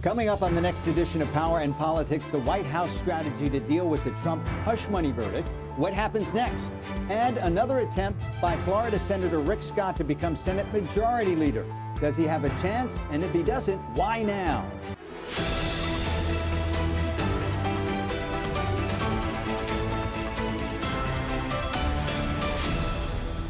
Coming up on the next edition of Power and Politics, the White House strategy to deal with the Trump hush money verdict. What happens next? And another attempt by Florida Senator Rick Scott to become Senate Majority Leader. Does he have a chance? And if he doesn't, why now?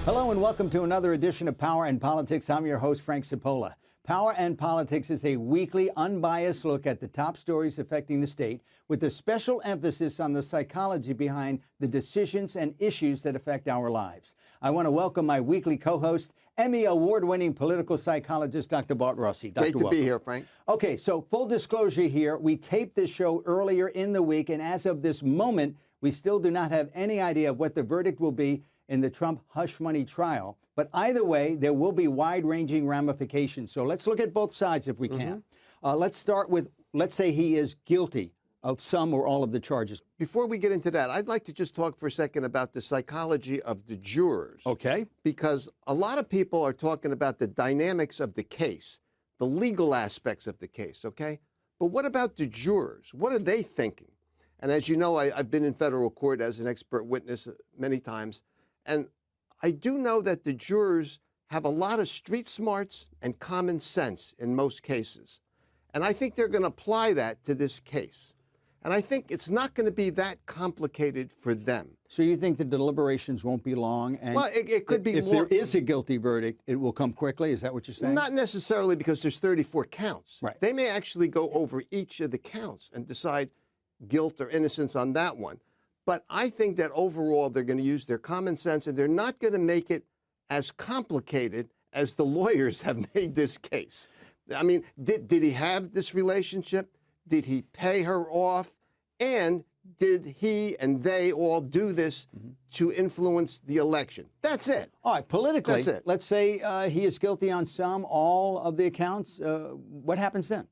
Hello and welcome to another edition of Power and Politics. I'm your host, Frank Cipolla. Power and Politics is a weekly, unbiased look at the top stories affecting the state, with a special emphasis on the psychology behind the decisions and issues that affect our lives. I want to welcome my weekly co-host, Emmy Award-winning political psychologist, Dr. Bart Rossi. Dr. Great to be here, Frank. Okay, so full disclosure here, we taped this show earlier in the week, and as of this moment, we still do not have any idea of what the verdict will be in the Trump hush money trial. But either way, there will be wide-ranging ramifications. So let's look at both sides if we can. Let's start with, let's say he is guilty of some or all of the charges. Before we get into that, I'd like to just talk for a second about the psychology of the jurors. Okay. Because a lot of people are talking about the dynamics of the case, the legal aspects of the case, okay? But what about the jurors? What are they thinking? And as you know, I've been in federal court as an expert witness many times. And I do know that the jurors have a lot of street smarts and common sense in most cases. And I think they're going to apply that to this case. And I think it's not going to be that complicated for them. So you think the deliberations won't be long? And well, it could be if more. If there is a guilty verdict, it will come quickly? Is that what you're saying? Not necessarily, because there's 34 counts. Right. They may actually go over each of the counts and decide guilt or innocence on that one. But I think that overall they're going to use their common sense, and they're not going to make it as complicated as the lawyers have made this case. I mean, did he have this relationship? Did he pay her off? And did he and they all do this to influence the election? That's it. All right, politically, that's it. Let's say he is guilty on some, all of the accounts. What happens then?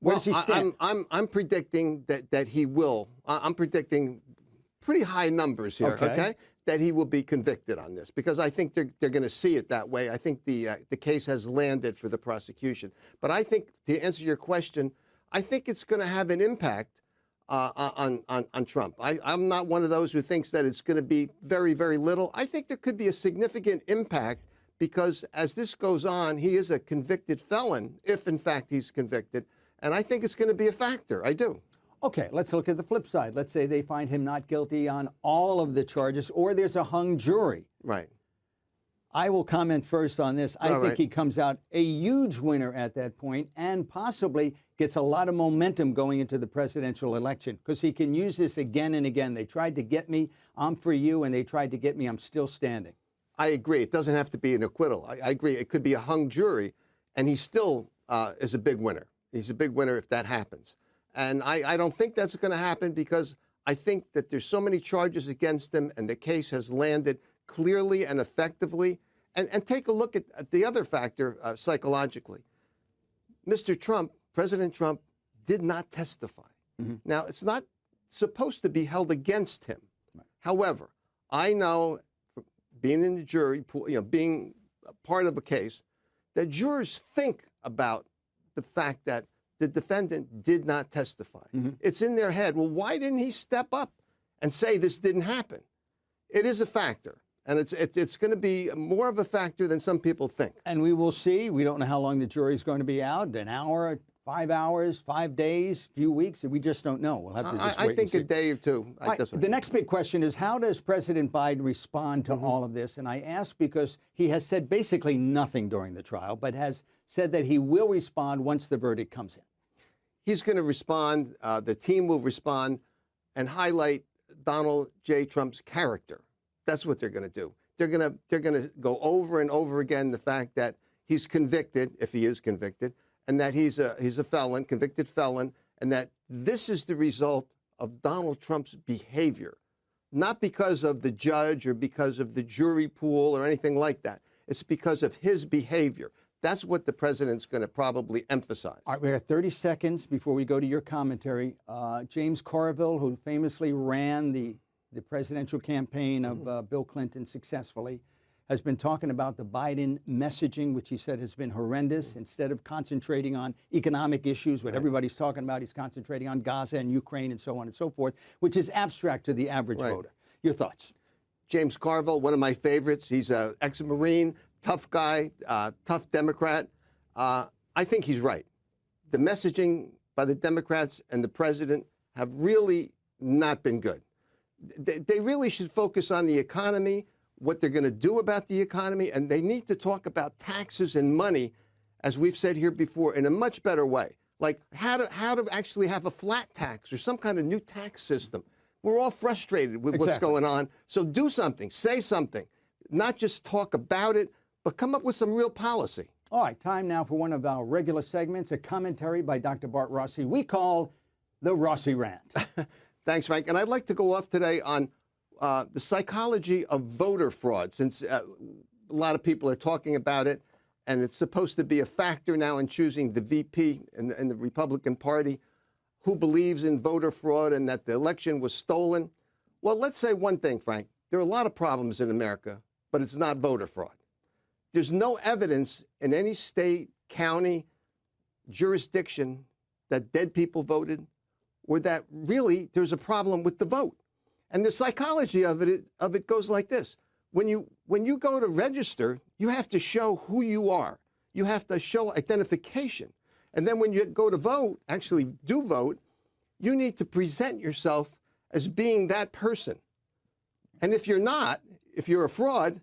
Where does he stand? I'm predicting that he will. I'm predicting pretty high numbers here, okay? That he will be convicted on this, because I think they're going to see it that way. I think the case has landed for the prosecution. But I think, to answer your question, I think it's going to have an impact on Trump. I'm not one of those who thinks that it's going to be very, very little. I think there could be a significant impact, because as this goes on, he is a convicted felon, if in fact he's convicted. And I think it's going to be a factor. I do. Okay, let's look at the flip side. Let's say they find him not guilty on all of the charges, or there's a hung jury. Right. I will comment first on this. I think he comes out a huge winner at that point, and possibly gets a lot of momentum going into the presidential election, because he can use this again and again. They tried to get me, I'm for you, and they tried to get me, I'm still standing. I agree. It doesn't have to be an acquittal. I agree. It could be a hung jury, and he still is a big winner. He's a big winner if that happens. And I don't think that's going to happen, because I think that there's so many charges against him, and the case has landed clearly and effectively. And take a look at the other factor psychologically. Mr. Trump, President Trump, did not testify. Now, it's not supposed to be held against him. However, I know, being in the jury pool, being a part of a case, that jurors think about the fact that the defendant did not testify. It's in their head. Well, why didn't he step up and say this didn't happen? It is a factor, and it's going to be more of a factor than some people think. And we will see. We don't know how long the jury is going to be out. An hour, 5 hours, 5 days, few weeks. We just don't know. We'll have to just wait I think and see. a day or two. The next big question is, how does President Biden respond to all of this? And I ask because he has said basically nothing during the trial, but has said that he will respond once the verdict comes in. He's going to respond. The team will respond and highlight Donald J. Trump's character. That's what they're going to do. They're going to go over and over again the fact that he's convicted, if he is convicted, and that he's a felon, convicted felon, and that this is the result of Donald Trump's behavior, not because of the judge or because of the jury pool or anything like that. It's because of his behavior. That's what the president's going to probably emphasize. All right, we have 30 seconds before we go to your commentary. James Carville, who famously ran the presidential campaign of Bill Clinton successfully, has been talking about the Biden messaging, which he said has been horrendous. Instead of concentrating on economic issues, what everybody's talking about, he's concentrating on Gaza and Ukraine and so on and so forth, which is abstract to the average voter. Your thoughts? James Carville, one of my favorites. He's an ex-Marine, tough guy, tough Democrat. I think he's right. The messaging by the Democrats and the president have really not been good. They really should focus on the economy, what they're going to do about the economy, and they need to talk about taxes and money, as we've said here before, in a much better way. Like how to actually have a flat tax or some kind of new tax system. We're all frustrated with what's going on. So do something, say something, not just talk about it, but come up with some real policy. All right, time now for one of our regular segments, a commentary by Dr. Bart Rossi we call the Rossi Rant. Thanks, Frank. And I'd like to go off today on the psychology of voter fraud, since a lot of people are talking about it, and it's supposed to be a factor now in choosing the VP in the Republican Party. Who believes in voter fraud and that the election was stolen? Well, let's say one thing, Frank. There are a lot of problems in America, but it's not voter fraud. There's no evidence in any state, county, jurisdiction that dead people voted or that really there's a problem with the vote. And the psychology of it goes like this. When you go to register, you have to show who you are. You have to show identification. And then when you go to vote, actually do vote, you need to present yourself as being that person. And if you're not, if you're a fraud,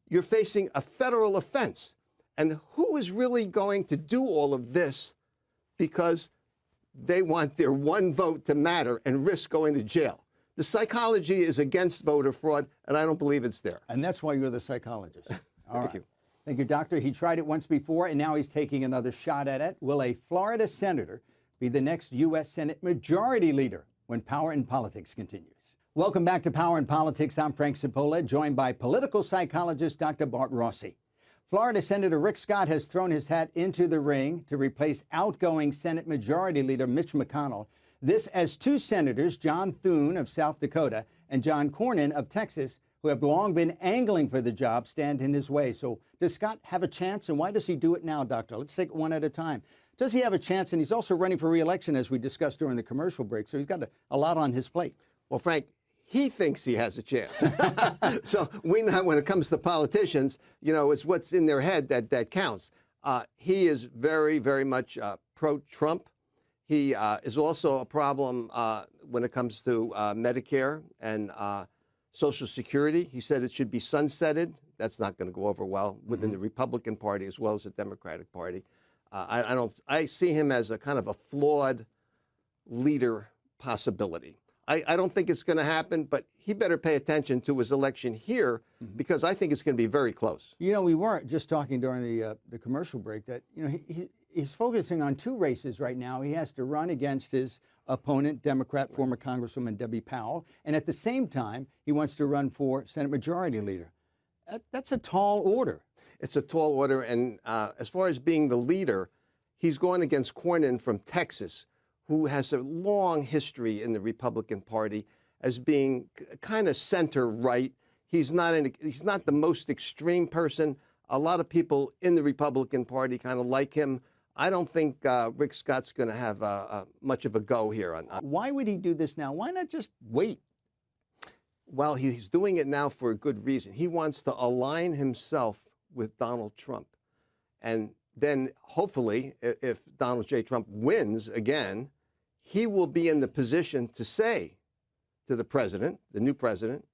you're facing a federal offense. And who is really going to do all of this because they want their one vote to matter and risk going to jail? The psychology is against voter fraud, and I don't believe it's there. And that's why you're the psychologist. All Thank you. Thank you, Doctor. He tried it once before, and now he's taking another shot at it. Will a Florida senator be the next U.S. Senate Majority Leader when Power in Politics continues? Welcome back to Power in Politics. I'm Frank Cipolla, joined by political psychologist Dr. Bart Rossi. Florida Senator Rick Scott has thrown his hat into the ring to replace outgoing Senate Majority Leader Mitch McConnell. This as two senators, John Thune of South Dakota and John Cornyn of Texas, who have long been angling for the job, stand in his way. So does Scott have a chance, and why does he do it now, Doctor? Let's take it one at a time. Does he have a chance? And he's also running for re-election, as we discussed during the commercial break, so he's got a lot on his plate. Well, Frank, he thinks he has a chance. So we know when it comes to politicians, you know, it's what's in their head that counts. He is very, very much pro-Trump. He is also a problem when it comes to Medicare and Social Security. He said it should be sunsetted. That's not going to go over well within the Republican Party as well as the Democratic Party. I see him as a kind of a flawed leader possibility. I don't think it's going to happen, but he better pay attention to his election here because I think it's going to be very close. You know, we weren't just talking during the commercial break that, you know, he's focusing on two races right now. He has to run against his opponent, Democrat, former Congresswoman Debbie Powell, and at the same time, he wants to run for Senate Majority Leader. That's a tall order. It's a tall order, and as far as being the leader, he's going against Cornyn from Texas, who has a long history in the Republican Party as being kind of center-right. He's not the most extreme person. A lot of people in the Republican Party kind of like him. I don't think Rick Scott's going to have much of a go here. Why would he do this now? Why not just wait? Well, he's doing it now for a good reason. He wants to align himself with Donald Trump. And then hopefully, if Donald J. Trump wins again, he will be in the position to say to the president, the new president,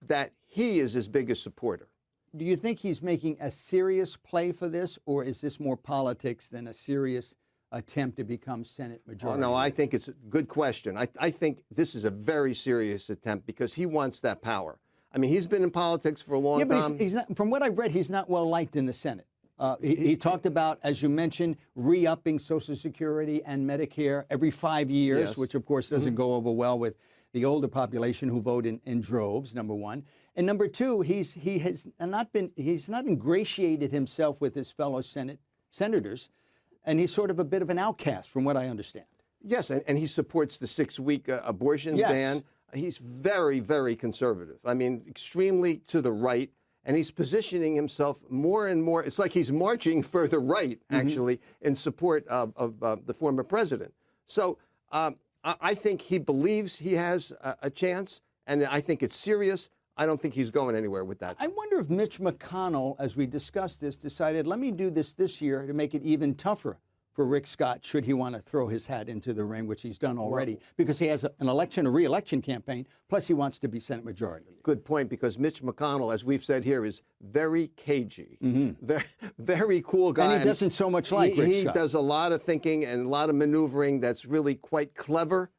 that he is his biggest supporter. Do you think he's making a serious play for this, or is this more politics than a serious attempt to become Senate Majority Leader? No, I think it's a good question. I think this is a very serious attempt because he wants that power. I mean, he's been in politics for a long time. But he's not, from what I've read, he's not well liked in the Senate. He talked about, as you mentioned, re-upping Social Security and Medicare every 5 years, which of course doesn't go over well with the older population who vote in droves, number one. And number two, he's not ingratiated himself with his fellow senators, and he's sort of a bit of an outcast, from what I understand. Yes, and he supports the 6-week abortion ban. He's very, very conservative. I mean, extremely to the right. and he's positioning himself more and more. It's like he's marching further right, actually, in support of the former president. So I think he believes he has a chance, and I think it's serious. I don't think he's going anywhere with that. I wonder if Mitch McConnell, as we discussed this, decided, let me do this year to make it even tougher for Rick Scott, should he want to throw his hat into the ring, which he's done already, because he has a re-election campaign, plus he wants to be Senate Majority Leader. Good point, because Mitch McConnell, as we've said here, is very cagey, very, very cool guy. And he doesn't so much like Rick He Scott. does a lot of thinking and a lot of maneuvering that's really quite clever,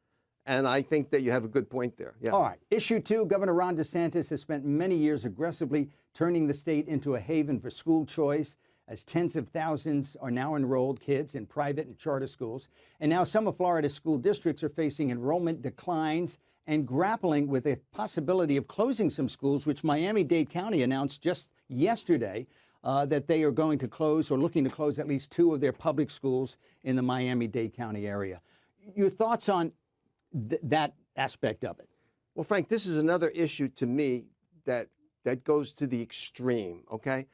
and I think that you have a good point there. Yeah. All right. Issue 2, Governor Ron DeSantis has spent many years aggressively turning the state into a haven for school choice, as tens of thousands are now enrolled kids in private and charter schools. And now some of Florida's school districts are facing enrollment declines and grappling with the possibility of closing some schools, which Miami-Dade County announced just yesterday that they are going to close, or looking to close, at least 2 of their public schools in the Miami-Dade County area. Your thoughts on that aspect of it? Well, Frank, this is another issue to me that goes to the extreme, okay?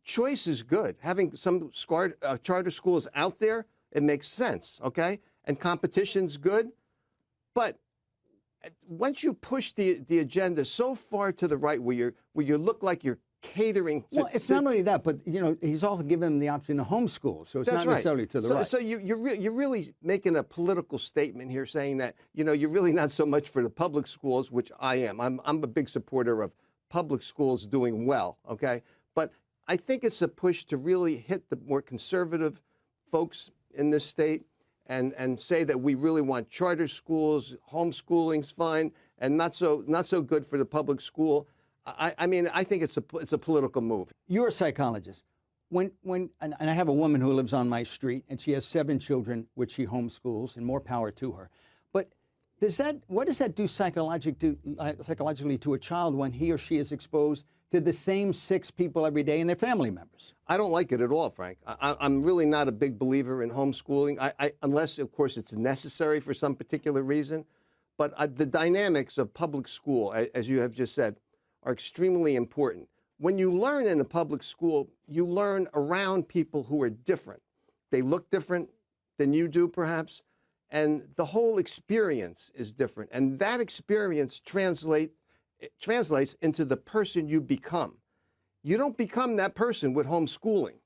Choice is good. Having some charter schools out there, it makes sense, okay? And competition's good. But once you push the agenda so far to the right where you look like you're catering to... Well, it's not only that, but, you know, he's often given them the option to homeschool, so it's not necessarily to the right. So you're really making a political statement here, saying that, you know, you're really not so much for the public schools, which I am. I'm a big supporter of public schools doing well, okay? But I think it's a push to really hit the more conservative folks in this state and say that we really want charter schools, homeschooling's fine, and not so good for the public school. I mean, I think it's a political move. You're a psychologist. And I have a woman who lives on my street, and she has 7 children, which she homeschools, and more power to her. But what does that do psychologically to a child when he or she is exposed to the same 6 people every day and their family members? I don't like it at all, Frank. I'm really not a big believer in homeschooling, unless, of course, it's necessary for some particular reason. But the dynamics of public school, as you have just said, are extremely important. When you learn in a public school, you learn around people who are different. They look different than you do, perhaps, and the whole experience is different. And that experience translates into the person you become. You don't become that person with homeschooling.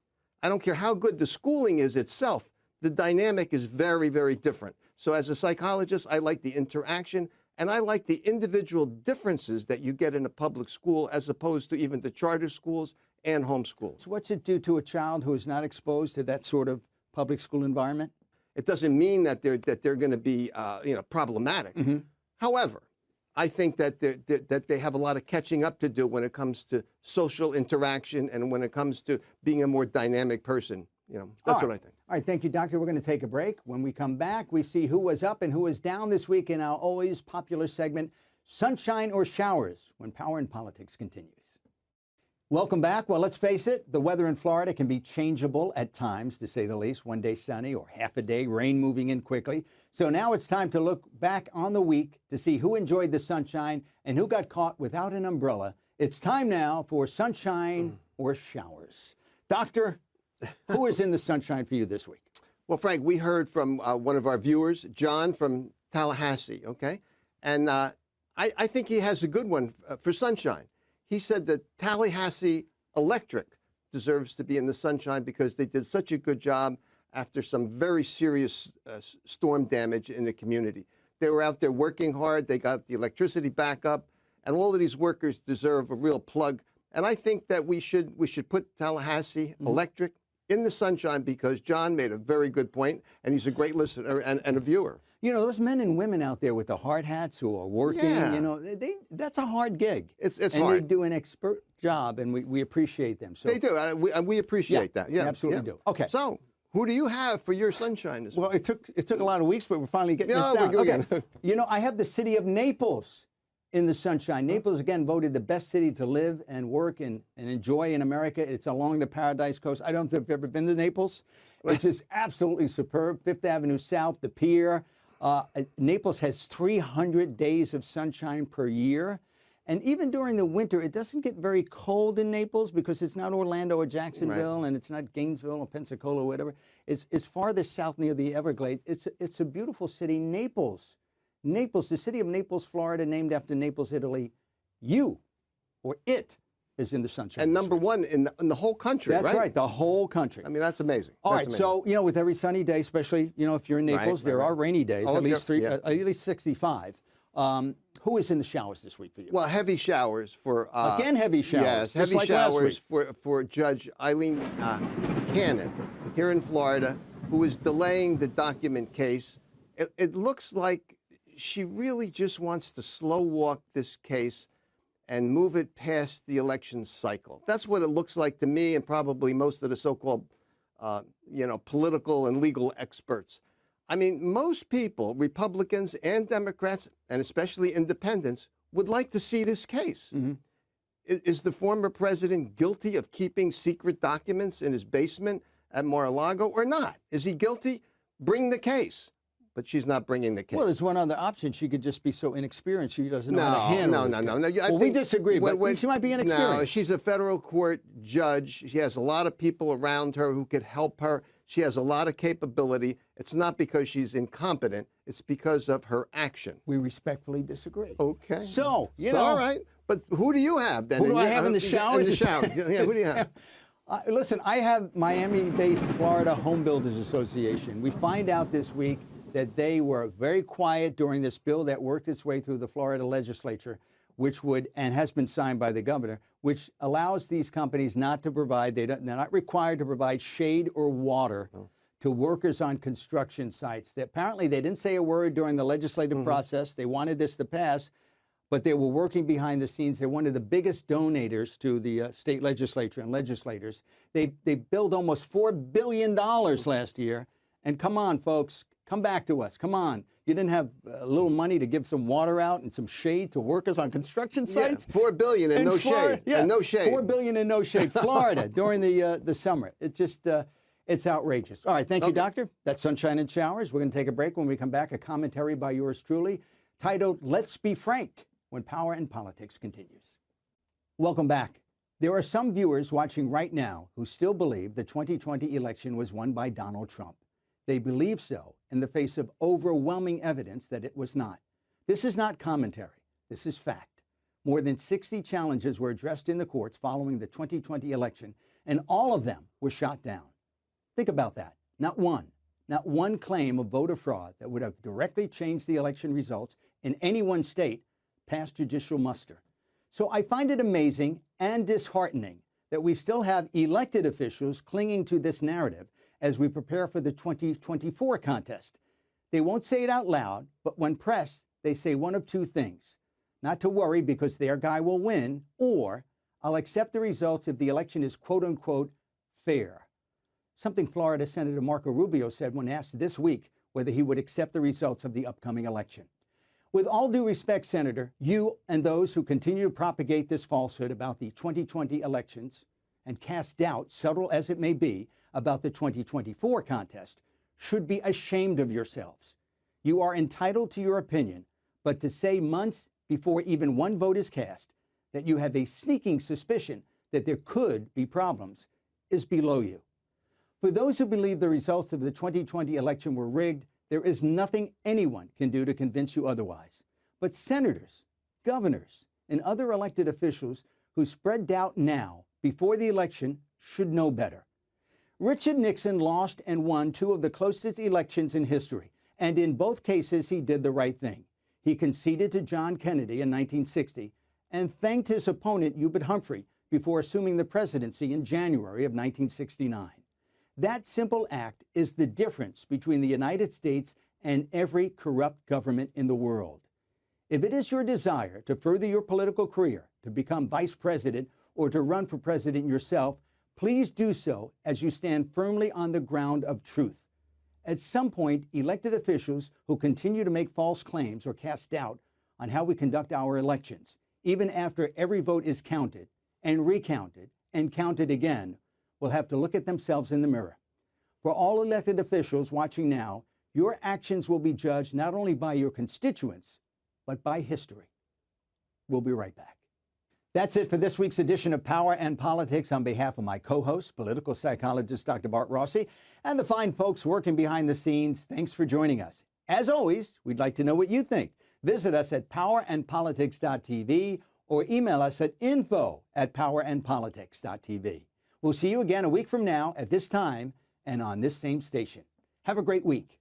I don't care how good the schooling is itself. The dynamic is very, very different. So as a psychologist, I like the interaction, and I like the individual differences that you get in a public school as opposed to even the charter schools and homeschools. So what's it do to a child who is not exposed to that sort of public school environment? It doesn't mean that they're going to be problematic. However, I think that they have a lot of catching up to do when it comes to social interaction and when it comes to being a more dynamic person. You know, that's what I think. All right, thank you, Doctor. We're going to take a break. When we come back, we see who was up and who was down this week in our always popular segment, Sunshine or Showers, when Power and Politics continues. Welcome back. Well, let's face it, the weather in Florida can be changeable at times, to say the least. One day sunny or half a day rain moving in quickly. So now it's time to look back on the week to see who enjoyed the sunshine and who got caught without an umbrella. It's time now for Sunshine or Showers. Doctor, who is in the sunshine for you this week? Well, Frank, we heard from one of our viewers, John from Tallahassee, okay? And I think he has a good one for sunshine. He said that Tallahassee Electric deserves to be in the sunshine because they did such a good job after some very serious storm damage in the community. They were out there working hard. They got the electricity back up, and all of these workers deserve a real plug. And I think that we should put Tallahassee Electric in the sunshine because John made a very good point, and he's a great listener and a viewer. You know, those men and women out there with the hard hats who are working, you know, that's a hard gig. It's and hard. they do an expert job, and we appreciate them. So they do, and we appreciate that. Yeah, absolutely do. Okay. So, who do you have for your sunshine this week? Well, it took a lot of weeks, but we're finally getting this we're down. doing Okay. You know, I have the city of Naples in the sunshine. Naples, again, voted the best city to live and work and enjoy in America. It's along the Paradise Coast. I don't know if you've ever been to Naples. It's just absolutely superb. Fifth Avenue South, the pier. Naples has 300 days of sunshine per year. And even during the winter, it doesn't get very cold in Naples because it's not Orlando or Jacksonville, and it's not Gainesville or Pensacola or whatever. It's farther south near the Everglades. It's a beautiful city. Naples, the city of Naples, Florida, named after Naples, Italy. It is in the Sunshine And District. number one in the whole country, That's right? right, the whole country. I mean, that's amazing. All That's right, amazing. so, with every sunny day, especially, if you're in Naples, there are rainy days, Oh, at least yeah. at least 65. Who is in the showers this week for you? Well, heavy showers for Again, heavy showers. Yes, just heavy like last showers week. for Judge Eileen Cannon here in Florida, who is delaying the document case. It looks like she really just wants to slow walk this case and move it past the election cycle. That's what it looks like to me, and probably most of the so-called, political and legal experts. I mean, most people, Republicans and Democrats, and especially independents, would like to see this case. Mm-hmm. Is the former president guilty of keeping secret documents in his basement at Mar-a-Lago or not? Is he guilty? Bring the case. But she's not bringing the case. Well, there's one other option. She could just be so inexperienced she doesn't know how to handle this No. case. I Well, we think disagree, but she might be inexperienced. No, she's a federal court judge. She has a lot of people around her who could help her. She has a lot of capability. It's not because she's incompetent. It's because of her action. We respectfully disagree. Okay. So, all right. But who do you have then? Who do I have in the showers? In the shower. Yeah, who do you have? Listen, I have Miami-based Florida Home Builders Association. We find out this week that they were very quiet during this bill that worked its way through the Florida legislature, which would, and has been signed by the governor, which allows these companies not to provide, they're not required to provide shade or water to workers on construction sites. Apparently, they didn't say a word during the legislative process. They wanted this to pass, but they were working behind the scenes. They're one of the biggest donators to the state legislature and legislators. They billed almost $4 billion last year. And come on, folks, come back to us. Come on. You didn't have a little money to give some water out and some shade to workers on construction sites? Yeah, $4 billion and no shade. Yeah, and no shade. $4 billion and no shade. Florida during the summer. It just, it's outrageous. All right, thank you, Doctor. That's Sunshine and Showers. We're going to take a break. When we come back, a commentary by yours truly titled, Let's Be Frank, when Power and Politics continues. Welcome back. There are some viewers watching right now who still believe the 2020 election was won by Donald Trump. They believe so in the face of overwhelming evidence that it was not. This is not commentary. This is fact. More than 60 challenges were addressed in the courts following the 2020 election, and all of them were shot down. Think about that. Not one claim of voter fraud that would have directly changed the election results in any one state passed judicial muster. So I find it amazing and disheartening that we still have elected officials clinging to this narrative as we prepare for the 2024 contest. They won't say it out loud, but when pressed, they say one of two things. Not to worry because their guy will win, or I'll accept the results if the election is quote unquote fair. Something Florida Senator Marco Rubio said when asked this week whether he would accept the results of the upcoming election. With all due respect, Senator, you and those who continue to propagate this falsehood about the 2020 elections and cast doubt, subtle as it may be, about the 2024 contest should be ashamed of yourselves. You are entitled to your opinion, but to say months before even one vote is cast that you have a sneaking suspicion that there could be problems is below you. For those who believe the results of the 2020 election were rigged, there is nothing anyone can do to convince you otherwise. But senators, governors, and other elected officials who spread doubt now before the election should know better. Richard Nixon lost and won two of the closest elections in history, and in both cases he did the right thing. He conceded to John Kennedy in 1960 and thanked his opponent Hubert Humphrey before assuming the presidency in January of 1969. That simple act is the difference between the United States and every corrupt government in the world. If it is your desire to further your political career, to become vice president, or to run for president yourself, please do so as you stand firmly on the ground of truth. At some point, elected officials who continue to make false claims or cast doubt on how we conduct our elections, even after every vote is counted and recounted and counted again, will have to look at themselves in the mirror. For all elected officials watching now, your actions will be judged not only by your constituents, but by history. We'll be right back. That's it for this week's edition of Power and Politics. On behalf of my co-host, political psychologist Dr. Bart Rossi, and the fine folks working behind the scenes, thanks for joining us. As always, we'd like to know what you think. Visit us at powerandpolitics.tv or email us at info@powerandpolitics.tv. We'll see you again a week from now at this time and on this same station. Have a great week.